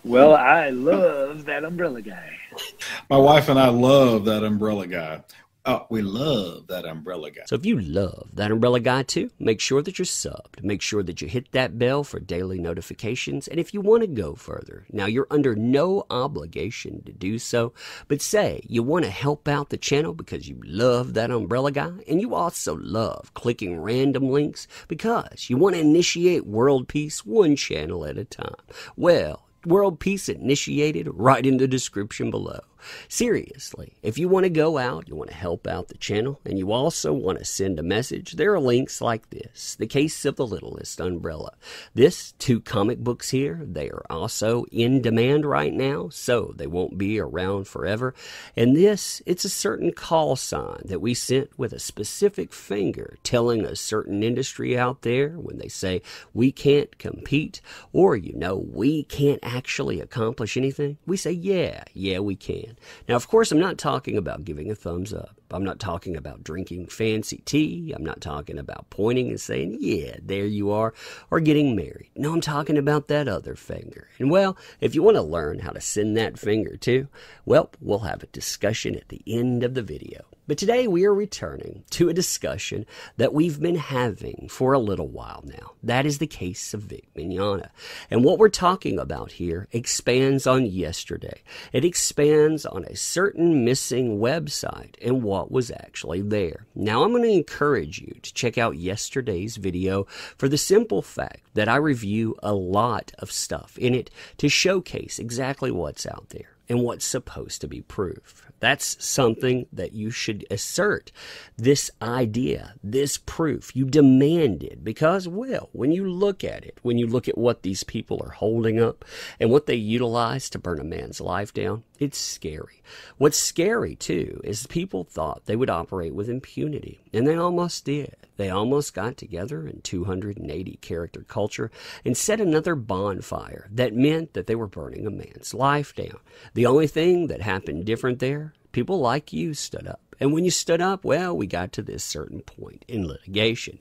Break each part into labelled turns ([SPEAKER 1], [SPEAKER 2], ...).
[SPEAKER 1] Well, I love that umbrella guy.
[SPEAKER 2] My wife and I love that umbrella guy. Oh, we love that umbrella guy.
[SPEAKER 3] So if you love that umbrella guy too, make sure that you're subbed. Make sure that you hit that bell for daily notifications. And if you want to go further, now you're under no obligation to do so, but say you want to help out the channel because you love that umbrella guy, and you also love clicking random links because you want to initiate world peace one channel at a time. Well, world peace initiated right in the description below. Seriously, if you want to go out, you want to help out the channel, and you also want to send a message, there are links like this. The Case of the Littlest umbrella. This, 2 comic books here, they are also in demand right now, so they won't be around forever. And this, it's a certain call sign that we sent with a specific finger telling a certain industry out there when they say we can't compete, or we can't actually accomplish anything. We say, yeah, we can. Now, of course, I'm not talking about giving a thumbs up. I'm not talking about drinking fancy tea. I'm not talking about pointing and saying, yeah, there you are, or getting married. No, I'm talking about that other finger. And well, if you want to learn how to send that finger too, well, we'll have a discussion at the end of the video. But today we are returning to a discussion that we've been having for a little while now. That is the case of Vic Mignogna. And what we're talking about here expands on yesterday. It expands on a certain missing website and what was actually there. Now I'm going to encourage you to check out yesterday's video for the simple fact that I review a lot of stuff in it to showcase exactly what's out there and what's supposed to be proof. That's something that you should assert. This idea, this proof, you demand it because, well, when you look at it, when you look at what these people are holding up and what they utilize to burn a man's life down, it's scary. What's scary, too, is people thought they would operate with impunity, and they almost did. They almost got together in 280 character culture and set another bonfire that meant that they were burning a man's life down. The only thing that happened different there, people like you stood up. And when you stood up, well, we got to this certain point in litigation.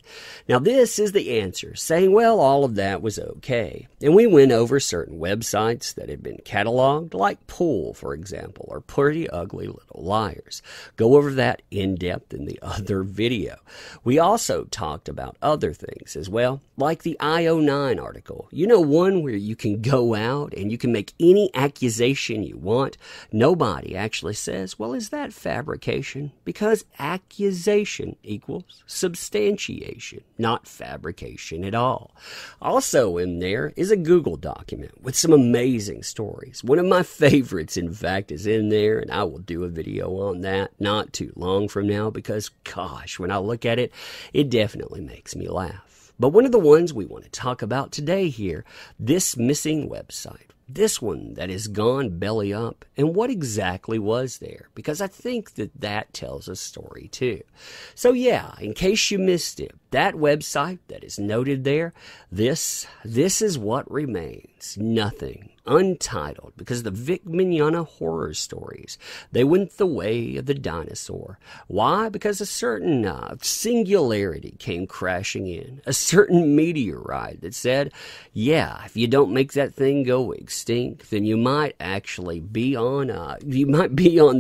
[SPEAKER 3] Now, this is the answer, saying, well, all of that was okay. And we went over certain websites that had been cataloged, like Pool, for example, or Pretty Ugly Little Liars. Go over that in depth in the other video. We also talked about other things as well, like the IO9 article. One where you can go out and you can make any accusation you want. Nobody actually says, well, is that fabrication? Because accusation equals substantiation, not fabrication at all. Also in there is a Google document with some amazing stories. One of my favorites, in fact, is in there, and I will do a video on that not too long from now because, gosh, when I look at it, it definitely makes me laugh. But one of the ones we want to talk about today here, this missing website. This one that has gone belly up, and what exactly was there? Because I think that tells a story too. So yeah, in case you missed it, that website that is noted there, this is what remains. Nothing. Untitled, because the Vic Mignogna horror stories, they went the way of the dinosaur. Why? Because a certain singularity came crashing in, a certain meteorite that said, yeah, if you don't make that thing go extinct, then you might actually be on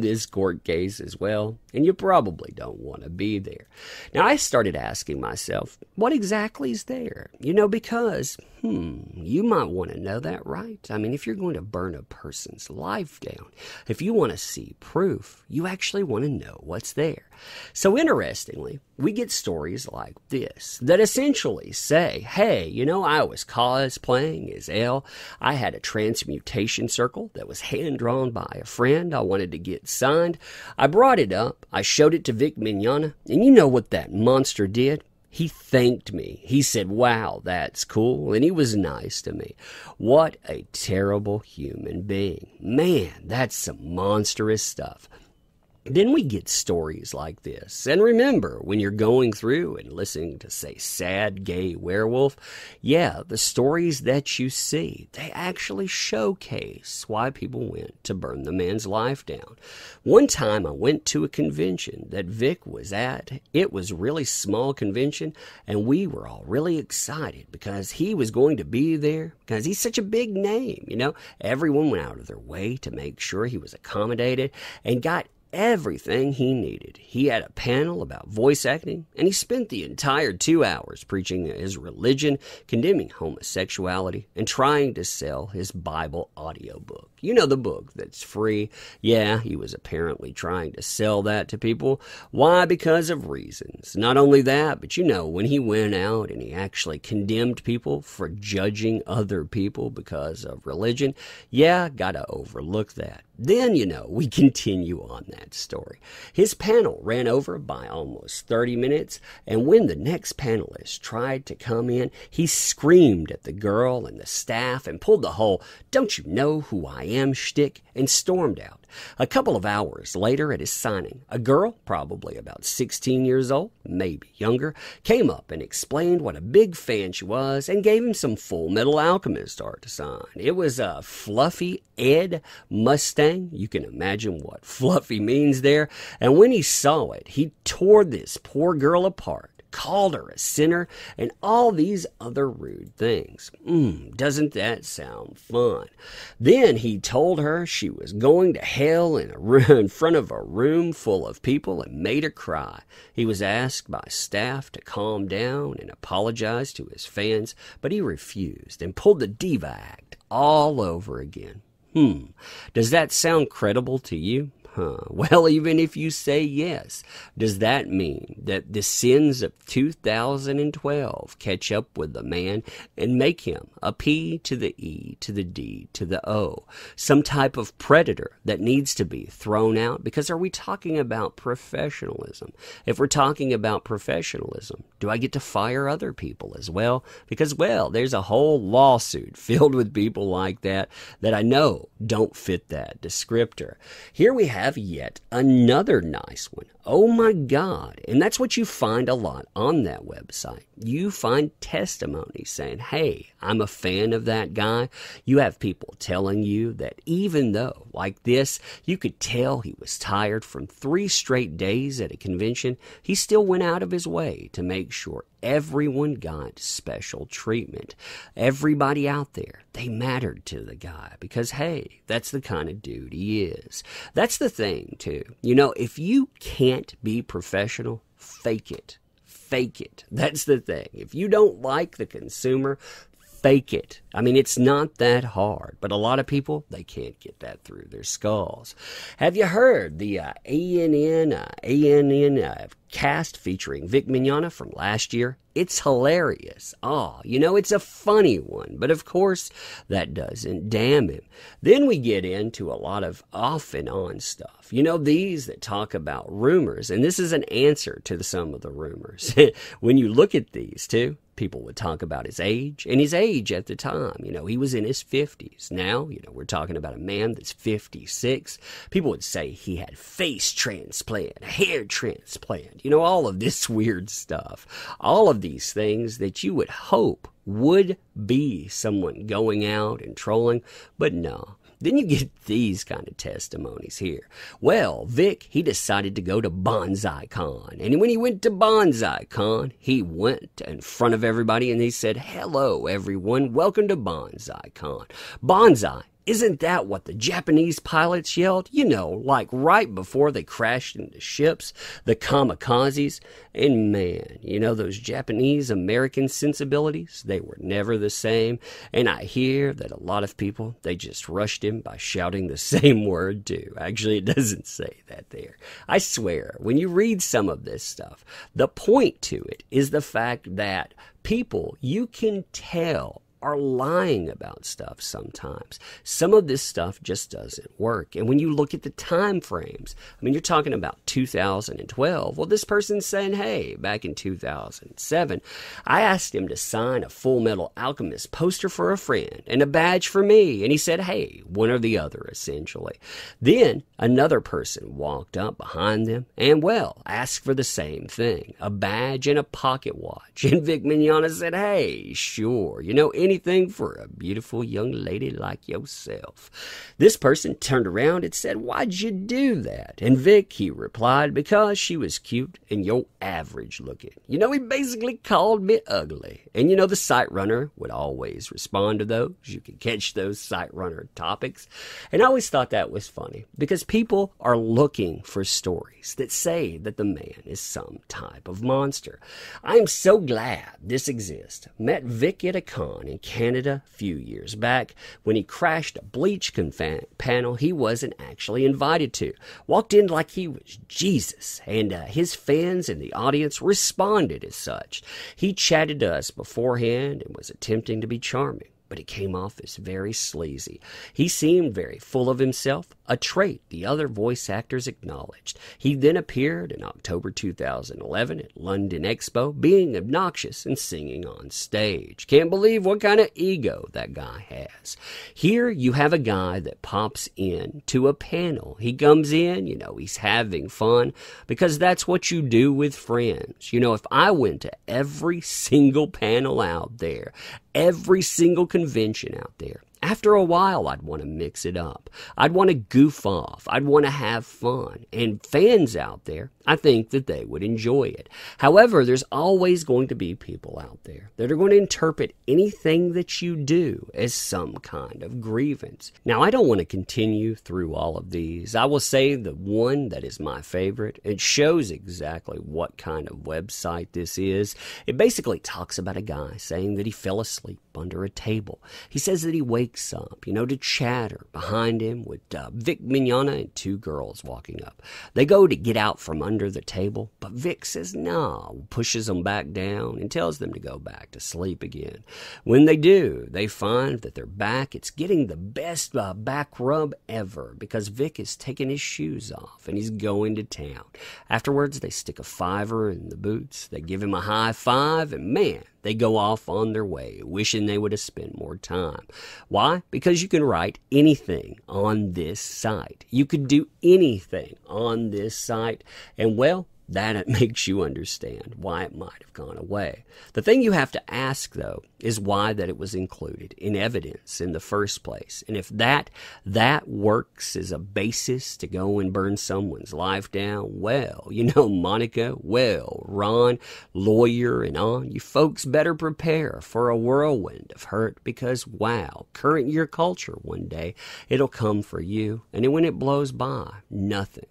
[SPEAKER 3] this court case as well, and you probably don't want to be there. Now, I started asking myself, what exactly is there? Because you might want to know that, right? I mean, if you're going to burn a person's life down, if you want to see proof, you actually want to know what's there. So interestingly, we get stories like this that essentially say, hey, I was cosplaying as Elle. I had a transmutation circle that was hand-drawn by a friend I wanted to get signed. I brought it up. I showed it to Vic Mignogna. And you know what that monster did? He thanked me. He said, wow, that's cool. And he was nice to me. What a terrible human being. Man, that's some monstrous stuff. Then we get stories like this. And remember, when you're going through and listening to, say, Sad Gay Werewolf, yeah, the stories that you see, they actually showcase why people went to burn the man's life down. One time I went to a convention that Vic was at. It was a really small convention, and we were all really excited because he was going to be there, because he's such a big name, you know. Everyone went out of their way to make sure he was accommodated and got everything he needed. He had a panel about voice acting, and he spent the entire 2 hours preaching his religion, condemning homosexuality, and trying to sell his Bible audiobook. You know, the book that's free. Yeah, he was apparently trying to sell that to people. Why? Because of reasons. Not only that, but you know, when he went out and he actually condemned people for judging other people because of religion, yeah, gotta overlook that. Then, you know, we continue on that story. His panel ran over by almost 30 minutes, and when the next panelist tried to come in, he screamed at the girl and the staff and pulled the whole "don't you know who I am" shtick and stormed out. A couple of hours later at his signing, a girl, probably about 16 years old, maybe younger, came up and explained what a big fan she was and gave him some Full Metal Alchemist art to sign. It was a Fluffy Ed Mustang. You can imagine what Fluffy means there. And when he saw it, he tore this poor girl apart, called her a sinner, and all these other rude things. Doesn't that sound fun? Then he told her she was going to hell in front of a room full of people and made her cry. He was asked by staff to calm down and apologize to his fans, but he refused and pulled the diva act all over again. Does that sound credible to you? Well, even if you say yes, does that mean that the sins of 2012 catch up with the man and make him a P to the E to the D to the O, some type of predator that needs to be thrown out? Because are we talking about professionalism? If we're talking about professionalism, do I get to fire other people as well? Because, well, there's a whole lawsuit filled with people like that I know don't fit that descriptor. Here we have yet another nice one. Oh my God. And that's what you find a lot on that website. You find testimonies saying, hey, I'm a fan of that guy. You have people telling you that even though, like this, you could tell he was tired from 3 straight days at a convention, he still went out of his way to make sure everyone got special treatment. Everybody out there, they mattered to the guy because, hey, that's the kind of dude he is. That's the thing, too. You know, if you can't be professional, fake it. Fake it. That's the thing. If you don't like the consumer, fake it. I mean, it's not that hard, but a lot of people, they can't get that through their skulls. Have you heard the ANN cast featuring Vic Mignogna from last year? It's hilarious. You know, it's a funny one, but of course that doesn't damn him. Then we get into a lot of off and on stuff. You know, these that talk about rumors, and this is an answer to some of the rumors. When you look at these too, people would talk about his age, and his age at the time, you know, he was in his 50s. Now, you know, we're talking about a man that's 56. People would say he had face transplant, hair transplant, you know, all of this weird stuff. All of these things that you would hope would be someone going out and trolling, but no. Then you get these kind of testimonies here. Well, Vic, he decided to go to Bonsai Con. And when he went to Bonsai Con, he went in front of everybody and he said, hello, everyone. Welcome to Bonsai Con. Bonsai. Isn't that what the Japanese pilots yelled? You know, like right before they crashed into ships, the kamikazes. And man, you know, those Japanese-American sensibilities, they were never the same. And I hear that a lot of people, they just rushed him by shouting the same word too. Actually, it doesn't say that there. I swear, when you read some of this stuff, the point to it is the fact that people, you can tell are lying about stuff sometimes. Some of this stuff just doesn't work. And when you look at the time frames, I mean, you're talking about 2012. Well, this person's saying, hey, back in 2007, I asked him to sign a Full Metal Alchemist poster for a friend and a badge for me. And he said, hey, one or the other, essentially. Then another person walked up behind them and, well, asked for the same thing, a badge and a pocket watch. And Vic Mignogna said, hey, sure, anything for a beautiful young lady like yourself. This person turned around and said, why'd you do that? And Vic, he replied, because she was cute and you're average looking. He basically called me ugly. And the site runner would always respond to those. You can catch those site runner topics. And I always thought that was funny because people are looking for stories that say that the man is some type of monster. I am so glad this exists. Met Vic at a con in Canada a few years back when he crashed a bleach panel he wasn't actually invited to. Walked in like he was Jesus, and his fans in the audience responded as such. He chatted to us beforehand and was attempting to be charming, but it came off as very sleazy. He seemed very full of himself, a trait the other voice actors acknowledged. He then appeared in October 2011 at London Expo, being obnoxious and singing on stage. Can't believe what kind of ego that guy has. Here you have a guy that pops in to a panel. He comes in, he's having fun because that's what you do with friends. If I went to every single panel out there, every single convention out there, after a while, I'd want to mix it up. I'd want to goof off. I'd want to have fun. And fans out there, I think that they would enjoy it. However, there's always going to be people out there that are going to interpret anything that you do as some kind of grievance. Now, I don't want to continue through all of these. I will say the one that is my favorite. It shows exactly what kind of website this is. It basically talks about a guy saying that he fell asleep under a table. He says that he wakes up, to chatter behind him with Vic Mignogna and two girls walking up. They go to get out from under the table, but Vic says no, pushes them back down and tells them to go back to sleep again. When they do, they find that their back, it's getting the best back rub ever because Vic is taking his shoes off and he's going to town. Afterwards, they stick a $5 in the boots. They give him a high five and man, they go off on their way, wishing they would have spent more time. Why? Because you can write anything on this site. You could do anything on this site, and well, that makes you understand why it might have gone away. The thing you have to ask, though, is why that it was included in evidence in the first place. And if that works as a basis to go and burn someone's life down, well, Monica, Ron, lawyer, and on, you folks better prepare for a whirlwind of hurt because, wow, current year culture one day, it'll come for you. And then when it blows by, nothing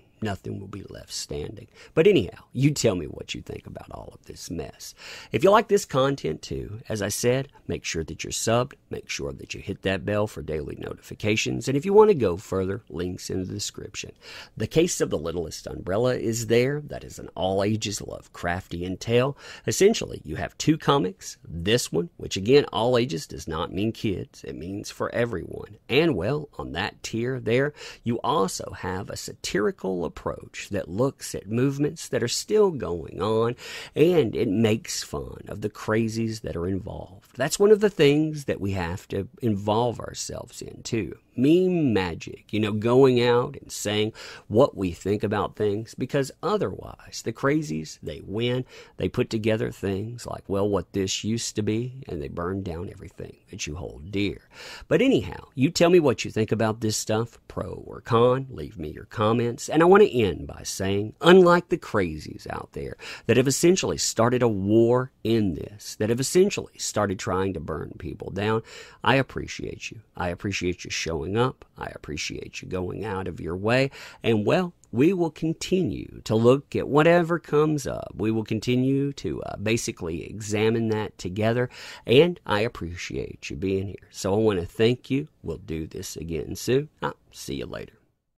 [SPEAKER 3] will be left standing. But anyhow, you tell me what you think about all of this mess. If you like this content too, as I said, make sure that you're subbed, make sure that you hit that bell for daily notifications, and if you want to go further, links in the description. The Case of the Littlest Umbrella is there. That is an all-ages Lovecraftian tale. Essentially, you have two comics. This one, which again, all ages does not mean kids. It means for everyone. And well, on that tier there, you also have a satirical approach that looks at movements that are still going on, and it makes fun of the crazies that are involved. That's one of the things that we have to involve ourselves in too. Meme magic, going out and saying what we think about things, because otherwise the crazies, they win. They put together things like, well, what this used to be, and they burn down everything that you hold dear. But anyhow, you tell me what you think about this stuff, pro or con. Leave me your comments. And I want to end by saying, unlike the crazies out there that have essentially started a war in this, that have essentially started trying to burn people down, I appreciate you. I appreciate you showing up. I appreciate you going out of your way. And well, we will continue to look at whatever comes up. We will continue to basically examine that together. And I appreciate you being here. So I want to thank you. We'll do this again soon. I'll see you later.